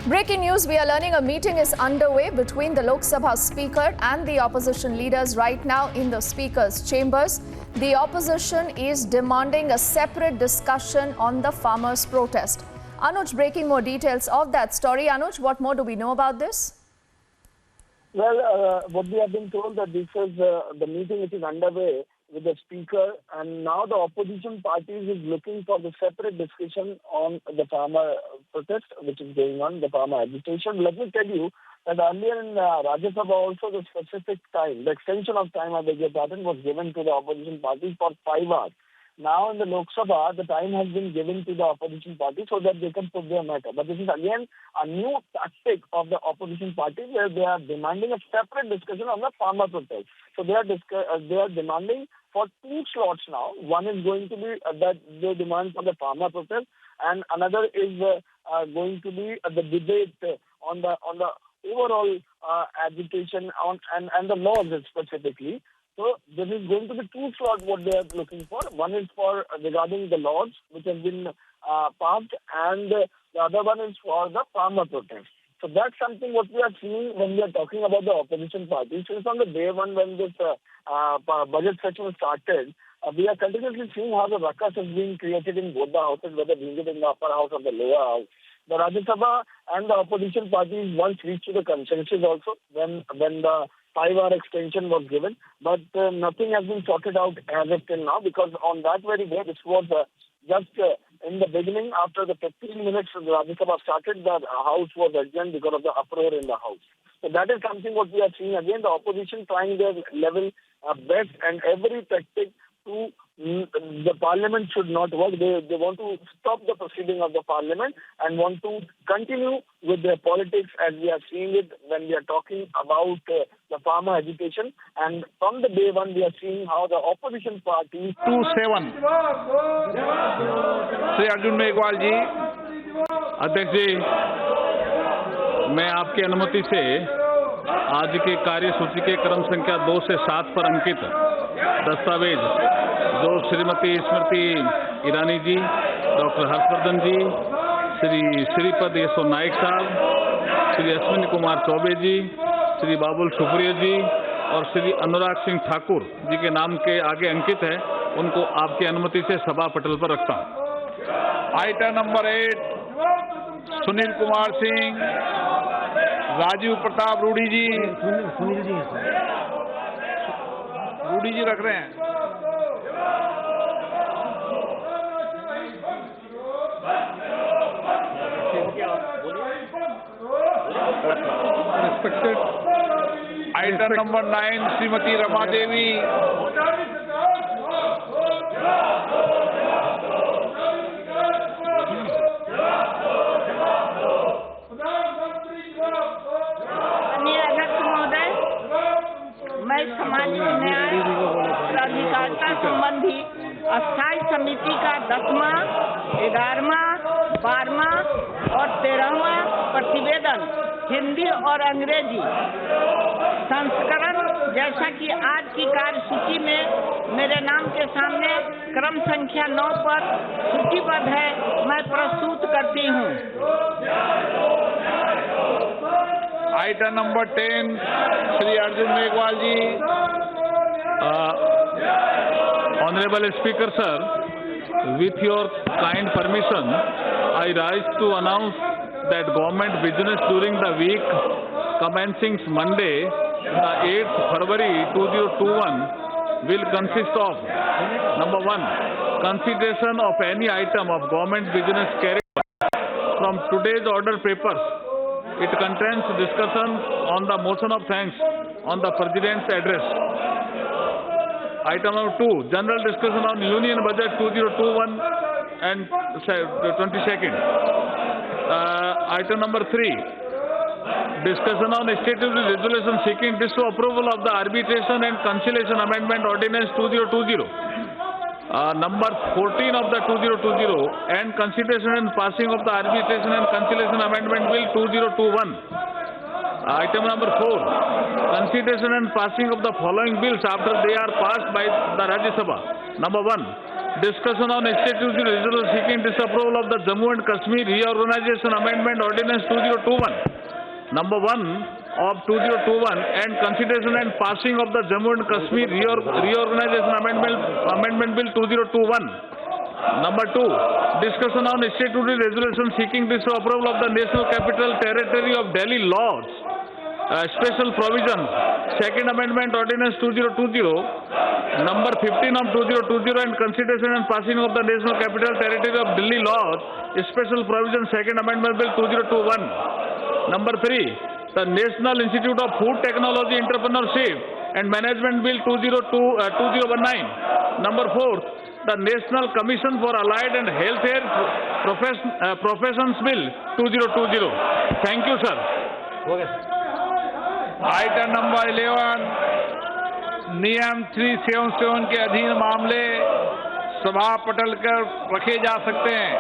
Breaking news, we are learning a meeting is underway between the Lok Sabha Speaker and the opposition leaders right now in the Speaker's chambers. The opposition is demanding a separate discussion on the farmers' protest. Anuj, breaking more details of that story. Anuj, what more do we know about this? Well, what we have been told that this is the meeting which is underway with the speaker, and now the opposition parties is looking for the separate discussion on the farmer protest which is going on, the farmer agitation. Let me tell you that earlier in Rajya Sabha also the specific time, the extension of time, I beg your pardon, was given to the opposition parties for 5 hours. Now in the Lok Sabha, the time has been given to the opposition party so that they can put their matter. But this is again a new tactic of the opposition party where they are demanding a separate discussion on the farmer protest. So they are demanding for 2 slots now. One is going to be that they demand for the farmer protest, and another is going to be the debate on the overall agitation on and the laws specifically. So this is going to be 2 slots what they are looking for. One is for regarding the laws which have been passed, and the other one is for the farmer protest. So that's something what we are seeing when we are talking about the opposition parties. Since on the day one when this budget session started, we are continuously seeing how the ruckus is being created in both the houses, whether being it in the upper house or the lower house. The Rajya Sabha and the opposition parties once reached to the consensus also when the 5-hour extension was given, but nothing has been sorted out as of till now, because on that very day, this was just in the beginning, after the 15 minutes the Rajya Sabha started, the house was adjourned because of the uproar in the house. So that is something what we are seeing again, the opposition trying their level best and every tactic to the parliament should not work. They want to stop the proceeding of the parliament and want to continue with their politics as we are seeing it when we are talking about the farmer agitation. And from the day one, we are seeing how the opposition party 27 Shri Arjun Meghwal जी, अध्यक्ष जी, मैं आपकी अनुमति से आज की कार्यसूची के क्रम संख्या 2 से 7 पर अंकित दस्तावेज जो श्रीमती स्मृति ईरानी जी, डॉक्टर हर्षवर्धन जी, श्री श्रीपद येसो नाइक साहब, श्री अश्विनी कुमार चौबे जी, श्री बाबुल सुप्रिया जी और श्री अनुराग सिंह ठाकुर जी के नाम के आगे अंकित है, उनको आपकी अनुमति से सभा पटल पर रखता हूं। आइटम नंबर 8 सुनील कुमार सिंह, राजीव प्रताप रूडी जी, रूडी जी रख रहे हैं। आइटम नंबर 9 श्रीमती रमा देवी, मैं सामाजिक न्याय अधिकारिता संबंधी अस्थायी समिति का 10वां, 11वां, 12वां और 13वां प्रतिवेदन हिंदी और अंग्रेजी संस्करण जैसा कि आज की कार्यसूची में मेरे नाम के सामने क्रम संख्या 9 पर सूचीबद्ध है, मैं प्रस्तुत करती हूँ। Item number 10 Shri Arjun Meghwal ji. Honourable speaker sir, with your kind permission, I rise to announce that government business during the week commencing Monday, the 8th February 2021 will consist of number 1, consideration of any item of government business carried from today's order papers. It contains discussion on the motion of thanks on the President's address. Item number 2, general discussion on Union Budget 2021 and 22nd. Item number 3, discussion on statutory resolution seeking disapproval of the Arbitration and Conciliation Amendment Ordinance 2020. Number 14 of the 2020 and consideration and passing of the Arbitration and Conciliation Amendment Bill 2021. Item number 4, consideration and passing of the following bills after they are passed by the Rajya Sabha. Number 1, Discussion on statutory resolution seeking disapproval of the Jammu and Kashmir Reorganization Amendment Ordinance 2021, number 1 of 2021, and consideration and passing of the Jammu and Kashmir Reorganization Amendment Bill 2021. Number 2, discussion on statutory resolution seeking disapproval of the National Capital Territory of Delhi laws, special provisions, Second Amendment Ordinance 2020, number 15 of 2020, and consideration and passing of the National Capital Territory of Delhi laws, special provisions, Second Amendment Bill 2021. Number 3, the National Institute of Food Technology Entrepreneurship and Management Bill 2019. Number 4, the National Commission for Allied and Healthcare Professions Bill 2020. Thank you, sir. Item number 11, नियम 377 के अधीन मामले सभा पटल पर रखे जा सकते हैं।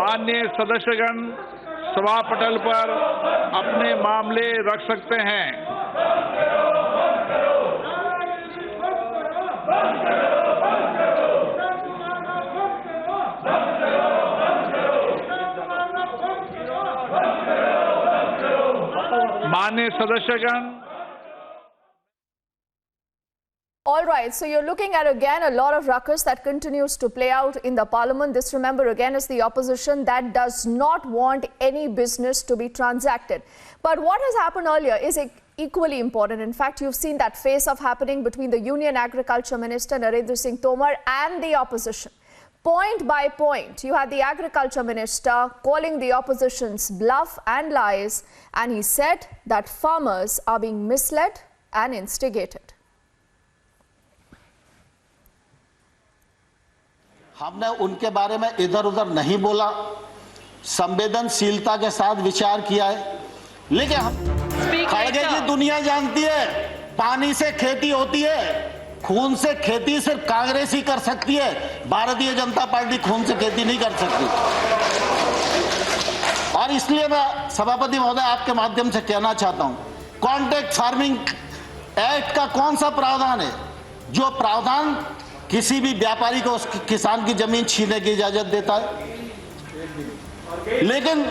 माननीय सदस्यगण सभा पटल पर अपने मामले रख सकते हैं। माननीय सदस्यगण। All right, so you're looking at again a lot of ruckus that continues to play out in the parliament. This, remember, again is the opposition that does not want any business to be transacted. But what has happened earlier is equally important. In fact, you've seen that face-off happening between the Union Agriculture Minister Narendra Singh Tomar and the opposition. Point by point, you had the Agriculture Minister calling the opposition's bluff and lies, and he said that farmers are being misled and instigated. हमने उनके बारे में इधर उधर नहीं बोला, संवेदनशीलता के साथ विचार किया है, लेकिन खड़गे की दुनिया जानती है पानी से खेती होती है, खून से खेती सिर्फ कांग्रेस ही कर सकती है, भारतीय जनता पार्टी खून से खेती नहीं कर सकती। और इसलिए मैं सभापति महोदय आपके माध्यम से कहना चाहता हूं, कॉन्ट्रैक्ट फार्मिंग एक्ट का कौन सा प्रावधान है जो प्रावधान किसी भी व्यापारी को उस किसान की जमीन छीनने की इजाजत देता है, लेकिन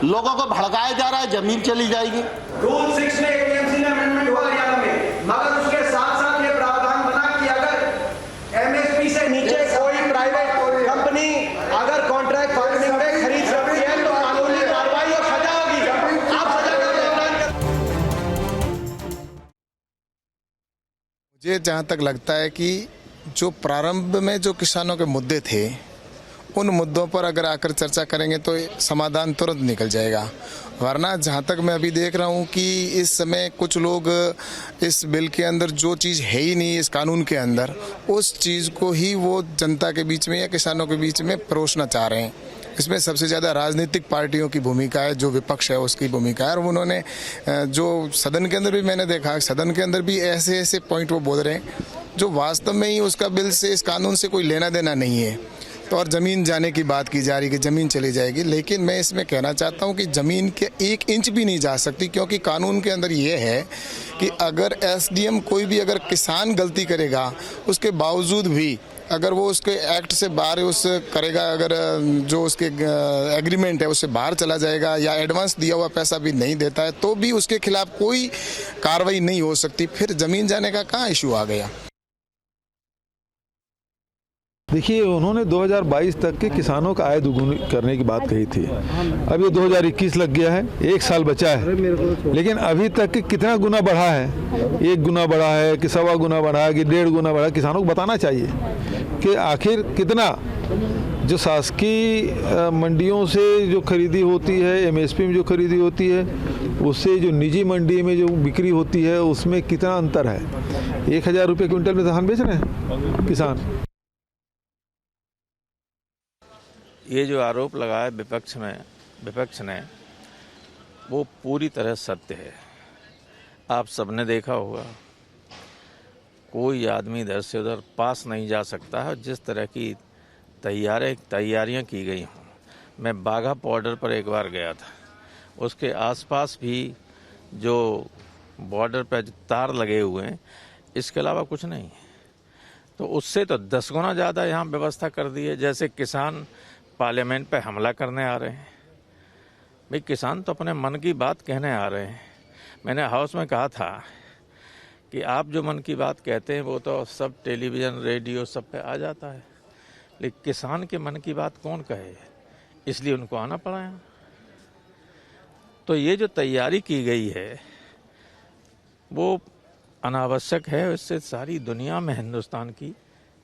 लोगों को भड़काया जा रहा है, जमीन चली जाएगी। रूल 6 में एपीएमसी में अमेंडमेंट हुआ हरियाणा में, मगर उसके साथ साथ ये प्रावधान बना कि अगर एमएसपी से नीचे कोई प्राइवेट कंपनी अगर कॉन्ट्रैक्ट फार्मिंग में खरीद सकती है तो कानूनी कार्रवाई और सजा होगी। आप सजा का प्रावधान कर। मुझे जहाँ तक लगता है कि जो प्रारंभ में जो किसानों के मुद्दे थे, उन मुद्दों पर अगर आकर चर्चा करेंगे तो समाधान तुरंत निकल जाएगा। वरना जहाँ तक मैं अभी देख रहा हूँ कि इस समय कुछ लोग इस बिल के अंदर जो चीज़ है ही नहीं इस कानून के अंदर, उस चीज़ को ही वो जनता के बीच में या किसानों के बीच में परोसना चाह रहे हैं। इसमें सबसे ज़्यादा राजनीतिक पार्टियों की भूमिका है, जो विपक्ष है उसकी भूमिका है। और उन्होंने जो सदन के अंदर भी मैंने देखा, सदन के अंदर भी ऐसे ऐसे पॉइंट वो बोल रहे हैं जो वास्तव में ही उसका बिल से, इस कानून से कोई लेना देना नहीं है। तो और ज़मीन जाने की बात की जा रही है कि ज़मीन चली जाएगी, लेकिन मैं इसमें कहना चाहता हूं कि ज़मीन के 1 इंच भी नहीं जा सकती, क्योंकि कानून के अंदर ये है कि अगर एसडीएम कोई भी अगर किसान गलती करेगा, उसके बावजूद भी अगर वो उसके एक्ट से बाहर उस करेगा, अगर जो उसके एग्रीमेंट है उससे बाहर चला जाएगा या एडवांस दिया हुआ पैसा भी नहीं देता है, तो भी उसके खिलाफ कोई कार्रवाई नहीं हो सकती। फिर ज़मीन जाने का कहाँ इशू आ गया। देखिए, उन्होंने 2022 तक के किसानों का आय दोगुनी करने की बात कही थी। अब ये 2021 लग गया है, 1 साल बचा है, लेकिन अभी तक कितना गुना बढ़ा है? 1 गुना बढ़ा है कि 1.25 गुना बढ़ा है कि 1.5 गुना बढ़ा? किसानों को बताना चाहिए कि आखिर कितना जो शासकीय मंडियों से जो खरीदी होती है, एमएसपी में जो खरीदी होती है, उससे जो निजी मंडी में जो बिक्री होती है उसमें कितना अंतर है। 1000 रुपये क्विंटल में धान बेच रहे हैं किसान। ये जो आरोप लगाया विपक्ष ने वो पूरी तरह सत्य है। आप सबने देखा होगा, कोई आदमी इधर से उधर पास नहीं जा सकता है। जिस तरह की तैयारियां की गई हों, मैं बाघा बॉर्डर पर एक बार गया था, उसके आसपास भी जो बॉर्डर पर तार लगे हुए हैं, इसके अलावा कुछ नहीं है। तो उससे तो 10 गुना ज़्यादा यहाँ व्यवस्था कर दी है। जैसे किसान पार्लियामेंट पे हमला करने आ रहे हैं। भाई किसान तो अपने मन की बात कहने आ रहे हैं। मैंने हाउस में कहा था कि आप जो मन की बात कहते हैं वो तो सब टेलीविज़न रेडियो सब पे आ जाता है, लेकिन किसान के मन की बात कौन कहे, इसलिए उनको आना पड़ा है। तो ये जो तैयारी की गई है वो अनावश्यक है, इससे सारी दुनिया में हिंदुस्तान की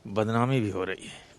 बदनामी भी हो रही है।